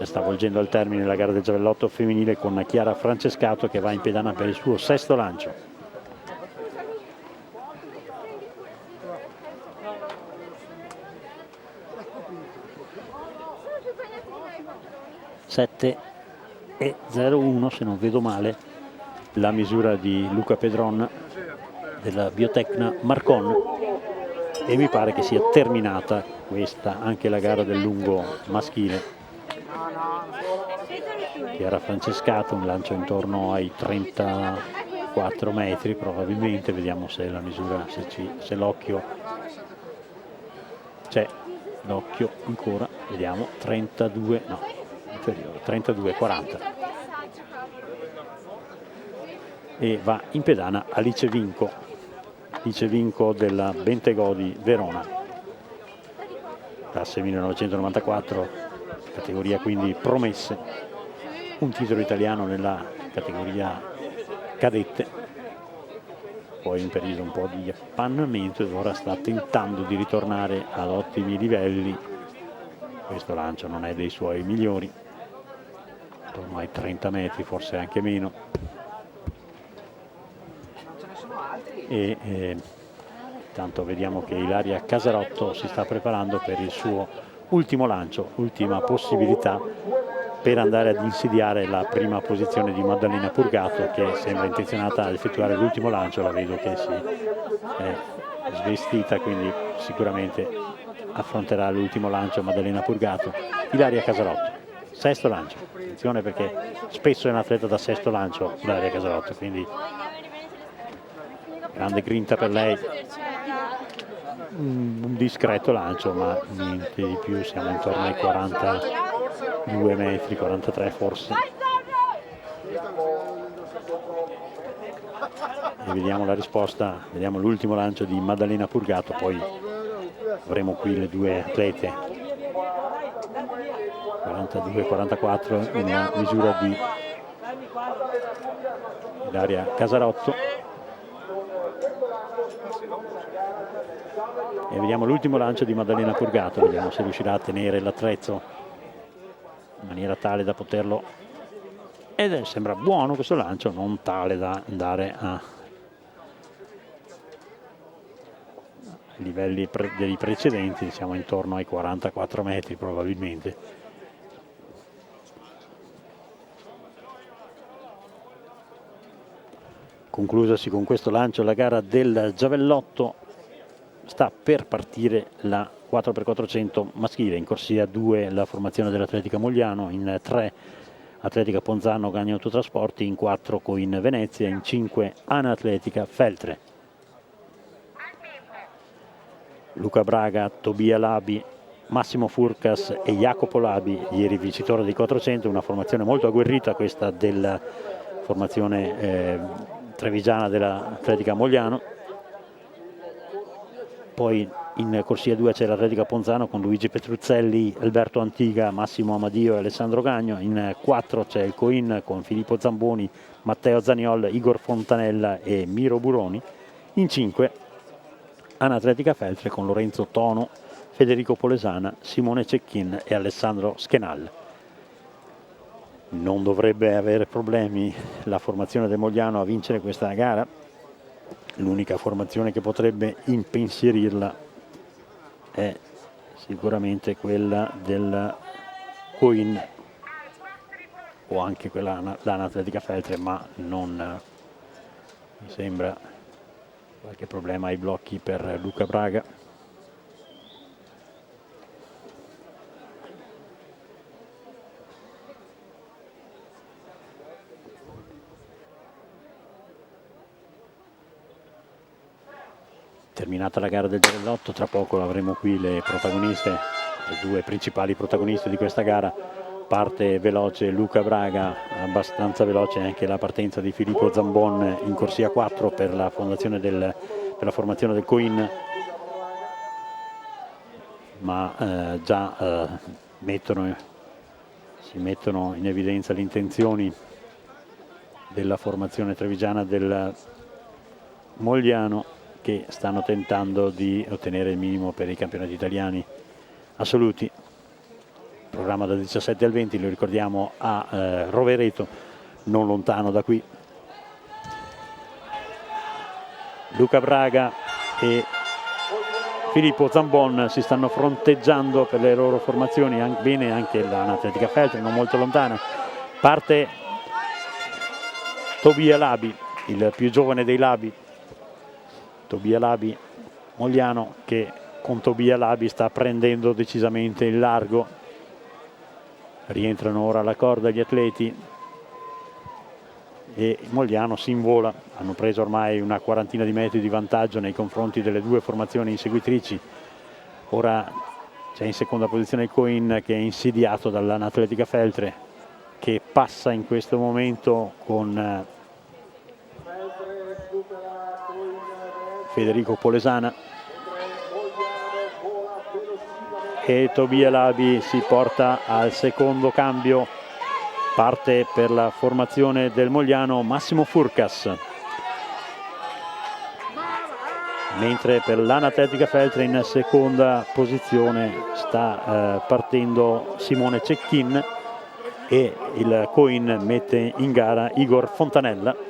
sta volgendo al termine la gara del giavellotto femminile con Chiara Francescato che va in pedana per il suo sesto lancio. e 01 se non vedo male la misura di Luca Pedron della Biotecna Marcon, e mi pare che sia terminata questa anche la gara del lungo maschile. Chiara Francescato, un lancio intorno ai 34 metri probabilmente, vediamo se la misura, se l'occhio c'è, l'occhio ancora, vediamo, 32, no, inferiore, 32,40. E va in pedana Alice Vinco della Bentegodi Verona, classe 1994, categoria quindi promesse, un titolo italiano nella categoria cadette, poi in periodo un po' di appannamento ed ora sta tentando di ritornare ad ottimi livelli. Questo lancio non è dei suoi migliori, intorno ai 30 metri, forse anche meno. E intanto vediamo che Ilaria Casarotto si sta preparando per il suo ultimo lancio, ultima possibilità per andare ad insidiare la prima posizione di Maddalena Purgato, che sembra intenzionata ad effettuare l'ultimo lancio. La vedo che si è svestita, quindi sicuramente affronterà l'ultimo lancio Maddalena Purgato. Ilaria Casarotto, sesto lancio, attenzione perché spesso è un atleta da sesto lancio Ilaria Casarotto, quindi grande grinta per lei, un discreto lancio ma niente di più, siamo intorno ai 42 metri, 43 forse. E vediamo la risposta, vediamo l'ultimo lancio di Maddalena Purgato, poi avremo qui le due atlete 42-44 in misura di Ilaria Casarotto. E vediamo l'ultimo lancio di Maddalena Purgato, vediamo se riuscirà a tenere l'attrezzo in maniera tale da poterlo, ed sembra buono questo lancio, non tale da andare a livelli dei precedenti, siamo intorno ai 44 metri probabilmente. Conclusasi con questo lancio la gara del giavellotto, sta per partire la 4x400 maschile, in corsia 2 la formazione dell'Atletica Mogliano, in 3 Atletica Ponzano Gagno Autotrasporti, in 4 Coin Venezia, in 5 Ana Atletica Feltre. Luca Braga, Tobia Labi, Massimo Furcas e Jacopo Labi, ieri vincitore dei 400, una formazione molto agguerrita questa della formazione trevigiana dell'Atletica Mogliano. Poi in corsia 2 c'è l'Atletica Ponzano con Luigi Petruzzelli, Alberto Antiga, Massimo Amadio e Alessandro Gagno. In 4 c'è il Coin con Filippo Zamboni, Matteo Zaniol, Igor Fontanella e Miro Buroni. In 5 Ana Atletica Feltre con Lorenzo Tono, Federico Polesana, Simone Cecchin e Alessandro Schenal. Non dovrebbe avere problemi la formazione del Mogliano a vincere questa gara. L'unica formazione che potrebbe impensierirla è sicuramente quella del Coin o anche quella dell'Atletica Feltre, ma non mi sembra qualche problema ai blocchi per Luca Braga. Terminata la gara del giavellotto, tra poco avremo qui le protagoniste, le due principali protagoniste di questa gara. Parte veloce Luca Braga, abbastanza veloce anche la partenza di Filippo Zambon in corsia 4 per la formazione del Coin, ma già si mettono in evidenza le intenzioni della formazione trevigiana del Mogliano, che stanno tentando di ottenere il minimo per i campionati italiani assoluti. programma da 17 al 20, lo ricordiamo, a Rovereto, non lontano da qui. Luca Braga e Filippo Zambon si stanno fronteggiando per le loro formazioni, bene anche l'Atletica Feltri, non molto lontana. Parte Tobia Labi, il più giovane dei Labi, Tobia Labi Mogliano, che con Tobia Labi sta prendendo decisamente il largo. Rientrano ora alla corda gli atleti e Mogliano si invola. Hanno preso ormai una quarantina di metri di vantaggio nei confronti delle due formazioni inseguitrici. Ora c'è in seconda posizione il Coin, che è insidiato dall'Atletica Feltre, che passa in questo momento con Federico Polesana, e Tobia Labi si porta al secondo cambio. Parte per la formazione del Mogliano Massimo Furcas, mentre per l'Atletica Feltre in seconda posizione sta partendo Simone Cecchin e il Coin mette in gara Igor Fontanella.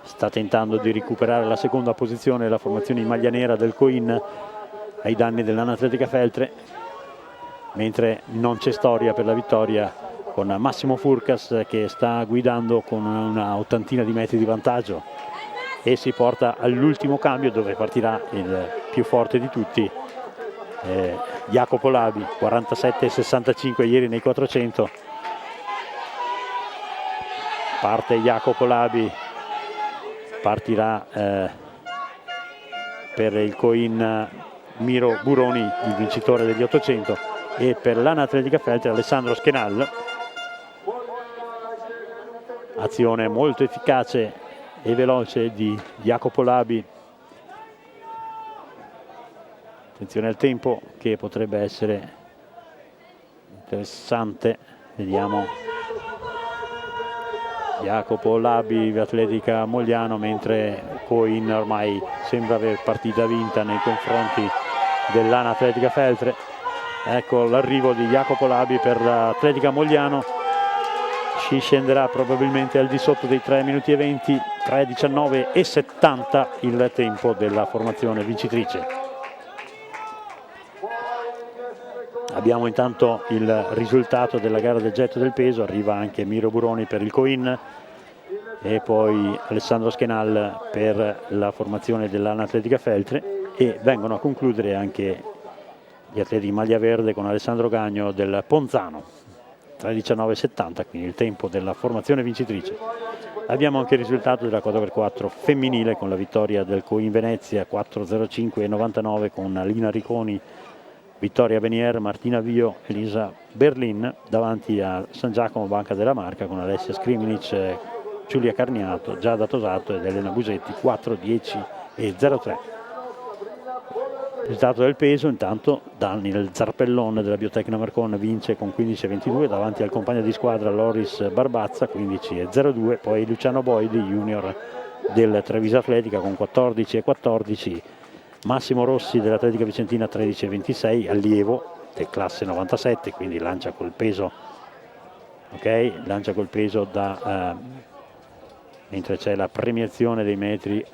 Sta tentando di recuperare la seconda posizione la formazione in maglia nera del Coin ai danni dell'Atletica Feltre, mentre non c'è storia per la vittoria, con Massimo Furcas che sta guidando con una ottantina di metri di vantaggio e si porta all'ultimo cambio, dove partirà il più forte di tutti, Jacopo Labi, 47,65 ieri nei 400. Parte Jacopo Labi, partirà per il Coin Miro Buroni, il vincitore degli 800, e per l'Atletica Feltre Alessandro Schenal. Azione molto efficace e veloce di Jacopo Labi. Attenzione al tempo, che potrebbe essere interessante. Vediamo Jacopo Labi, Atletica Mogliano, mentre Coin ormai sembra aver partita vinta nei confronti dell'Atletica Feltre. Ecco l'arrivo di Jacopo Labi per l'Atletica Mogliano. Si scenderà probabilmente al di sotto dei 3 minuti e 20, 3:19 e 70 il tempo della formazione vincitrice. Abbiamo intanto il risultato della gara del getto del peso. Arriva anche Miro Buroni per il Coin e poi Alessandro Schenal per la formazione dell'Atletica Feltre, e vengono a concludere anche gli atleti in maglia verde con Alessandro Gagno del Ponzano, 3:19,70, quindi il tempo della formazione vincitrice. Abbiamo anche il risultato della 4x4 femminile, con la vittoria del Coin Venezia 4:05,99 con Lina Ricconi, Vittoria Benier, Martina Vio, Elisa Berlin, davanti a San Giacomo Banca della Marca con Alessia Skriminic, Giulia Carniato, Giada Tosato ed Elena Busetti, 4:10,03. Risultato del peso, intanto Daniel Zarpellon della Biotecna Marcon vince con 15:22 davanti al compagno di squadra Loris Barbazza, 15:02, poi Luciano Boidi junior del Treviso Atletica con 14:14, Massimo Rossi dell'Atletica Vicentina 13:26, allievo del classe 97, quindi lancia col peso, ok, lancia col peso mentre c'è la premiazione dei metri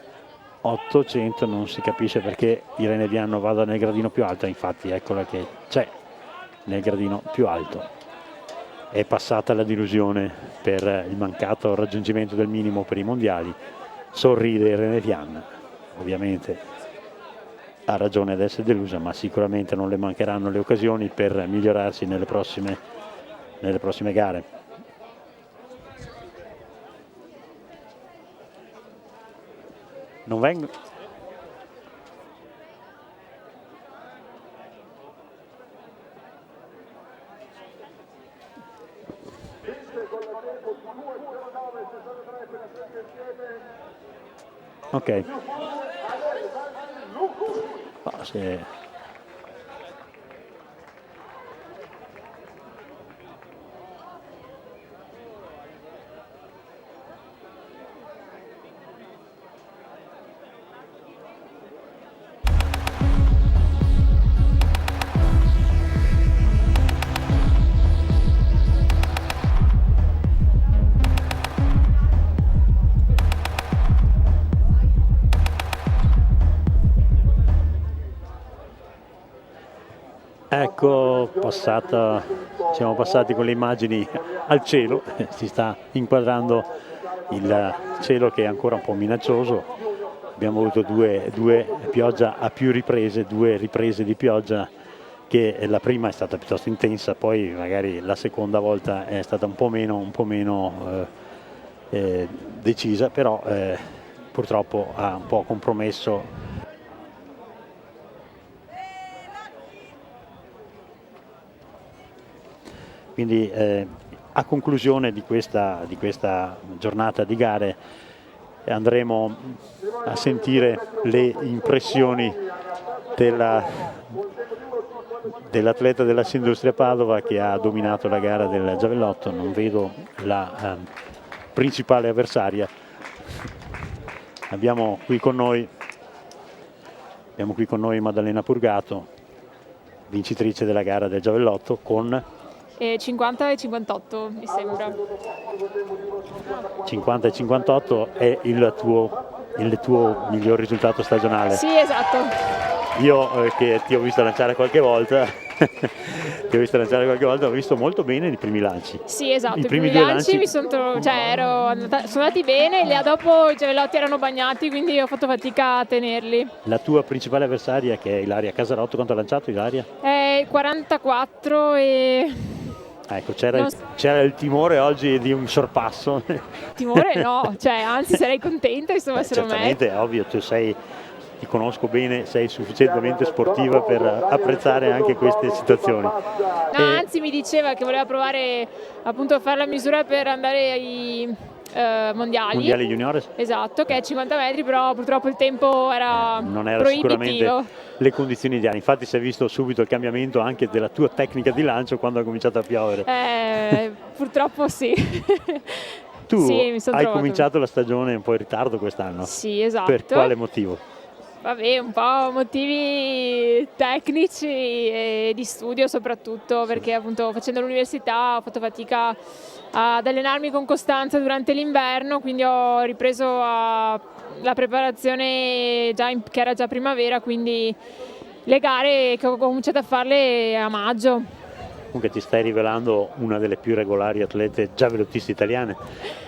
800. Non si capisce perché Irene Vianno vada nel gradino più alto, infatti eccola che c'è nel gradino più alto. È passata la delusione per il mancato raggiungimento del minimo per i mondiali. Sorride Irene Vianno, ovviamente ha ragione ad essere delusa, ma sicuramente non le mancheranno le occasioni per migliorarsi nelle prossime gare. Non vengo. Ok. Ecco, siamo passati con le immagini al cielo, si sta inquadrando il cielo che è ancora un po' minaccioso. Abbiamo avuto due pioggia a più riprese, 2 riprese di pioggia, che la prima è stata piuttosto intensa, poi magari la seconda volta è stata un po' meno decisa, però purtroppo ha un po' compromesso. Quindi a conclusione di questa giornata di gare andremo a sentire le impressioni dell'atleta della Sindustria Padova che ha dominato la gara del giavellotto. Non vedo la principale avversaria. Abbiamo qui con noi Maddalena Purgato, vincitrice della gara del giavellotto con 50 e 58 mi sembra. 50 e 58 è il tuo miglior risultato stagionale? Sì, esatto. Io che ti ho visto lanciare qualche volta ho visto molto bene i primi lanci. Sì, esatto, i primi primi due lanci lanci sono andati bene, e dopo i giavellotti erano bagnati, quindi ho fatto fatica a tenerli. La tua principale avversaria, che è Ilaria Casarotto, quanto ha lanciato Ilaria? 44 e... Ecco, c'era il timore oggi di un sorpasso. Timore no, anzi sarei contenta, insomma, se lo merito. Certamente, è ovvio, ti conosco bene, sei sufficientemente sportiva per apprezzare anche queste situazioni. No, anzi mi diceva che voleva provare appunto a fare la misura per andare ai mondiali juniores. Esatto, che è 50 metri, però purtroppo il tempo non era proibitivo. Sicuramente le condizioni ideali. Infatti si è visto subito il cambiamento anche della tua tecnica di lancio quando ha cominciato a piovere. Purtroppo sì. Tu sì, hai cominciato la stagione un po' in ritardo quest'anno. Sì, esatto. Per quale motivo? Vabbè, un po' motivi tecnici e di studio soprattutto, perché appunto facendo l'università ho fatto fatica ad allenarmi con costanza durante l'inverno, quindi ho ripreso la preparazione che era già primavera, quindi le gare che ho cominciato a farle a maggio. Comunque ti stai rivelando una delle più regolari atlete giavelottiste italiane.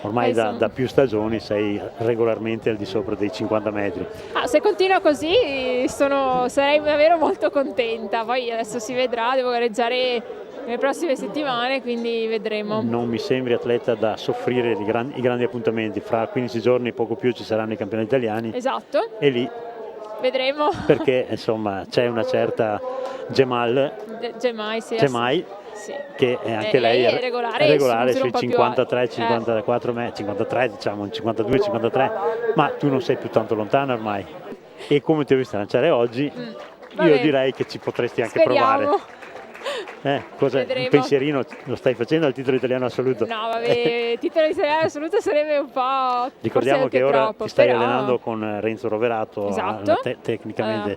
Ormai da più stagioni sei regolarmente al di sopra dei 50 metri. Se continua così sarei davvero molto contenta. Poi adesso si vedrà, devo gareggiare nelle prossime settimane, quindi vedremo. Non mi sembri atleta da soffrire i grandi appuntamenti. Fra 15 giorni, poco più, ci saranno i campionati italiani. Esatto. E lì vedremo. Perché insomma c'è una certa Gemai, sì. che anche lei è regolare sui 53, 54 metri, 53 diciamo, 52, 53, ma tu non sei più tanto lontana ormai. E come ti ho visto lanciare oggi, io direi che ci potresti anche provare. Un pensierino lo stai facendo al titolo italiano assoluto? No, vabbè, titolo italiano assoluto sarebbe un po'. Ricordiamo che ora troppo, ti stai allenando con Renzo Roverato, esatto, tecnicamente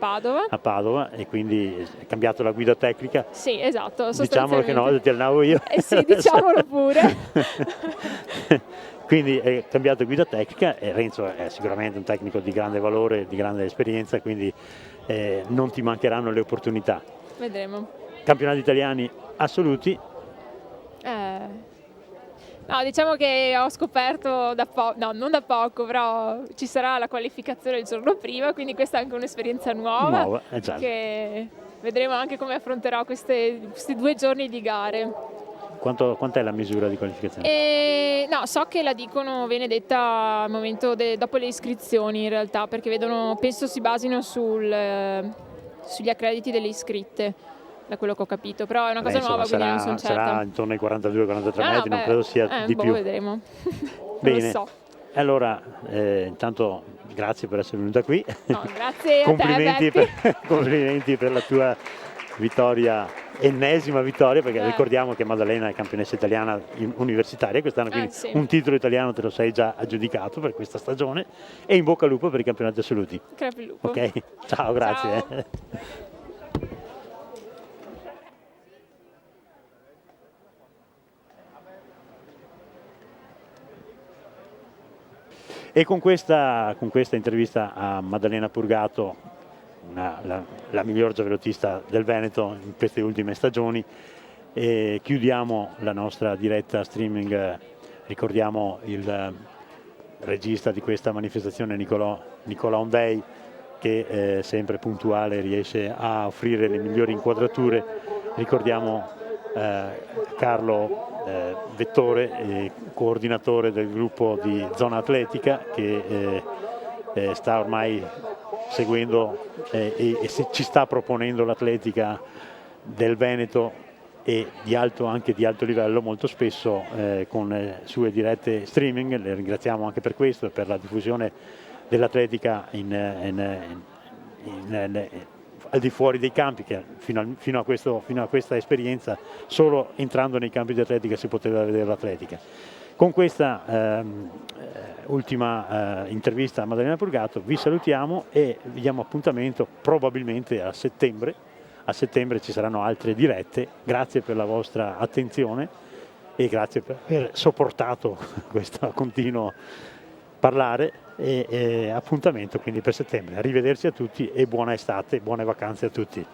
a Padova, e quindi è cambiato la guida tecnica. Sì, esatto. Diciamolo che no, ti allenavo io. Sì, diciamolo pure. Quindi è cambiato guida tecnica e Renzo è sicuramente un tecnico di grande valore, di grande esperienza, quindi non ti mancheranno le opportunità. Vedremo. Campionati italiani assoluti? No, diciamo che ho scoperto non da poco, però ci sarà la qualificazione il giorno prima, quindi questa è anche un'esperienza nuova esatto. Che vedremo anche come affronterò questi 2 giorni di gare. Quant'è la misura di qualificazione? No, so che la dicono, viene detta al momento dopo le iscrizioni in realtà, perché penso si basino sugli accrediti delle iscritte, da quello che ho capito, però è una cosa nuova, quindi non sono certa. Sarà intorno ai 42-43 metri, non credo sia di più. Vedremo. Bene. Non lo so. Allora, intanto grazie per essere venuta qui. No, grazie a te, complimenti per la tua vittoria, ennesima vittoria, perché ricordiamo che Maddalena è campionessa italiana universitaria quest'anno, quindi sì. Un titolo italiano te lo sei già aggiudicato per questa stagione, e in bocca al lupo per i campionati assoluti. Crepi il lupo. Ok, ciao, grazie. Ciao. E con questa intervista a Maddalena Purgato la miglior giavellotista del Veneto in queste ultime stagioni. E chiudiamo la nostra diretta streaming, ricordiamo il regista di questa manifestazione, Nicola Ondei, che sempre puntuale riesce a offrire le migliori inquadrature. Ricordiamo Carlo Vettore, coordinatore del gruppo di Zona Atletica, che sta ormai seguendo e ci sta proponendo l'atletica del Veneto e anche di alto livello, molto spesso con le sue dirette streaming. Le ringraziamo anche per questo e per la diffusione dell'atletica al di fuori dei campi, che fino a questa esperienza solo entrando nei campi di atletica si poteva vedere l'atletica. Con questa ultima intervista a Maddalena Purgato vi salutiamo e vi diamo appuntamento probabilmente a settembre. A settembre ci saranno altre dirette. Grazie per la vostra attenzione e grazie per aver sopportato questo continuo parlare e appuntamento quindi per settembre. Arrivederci a tutti e buona estate, buone vacanze a tutti.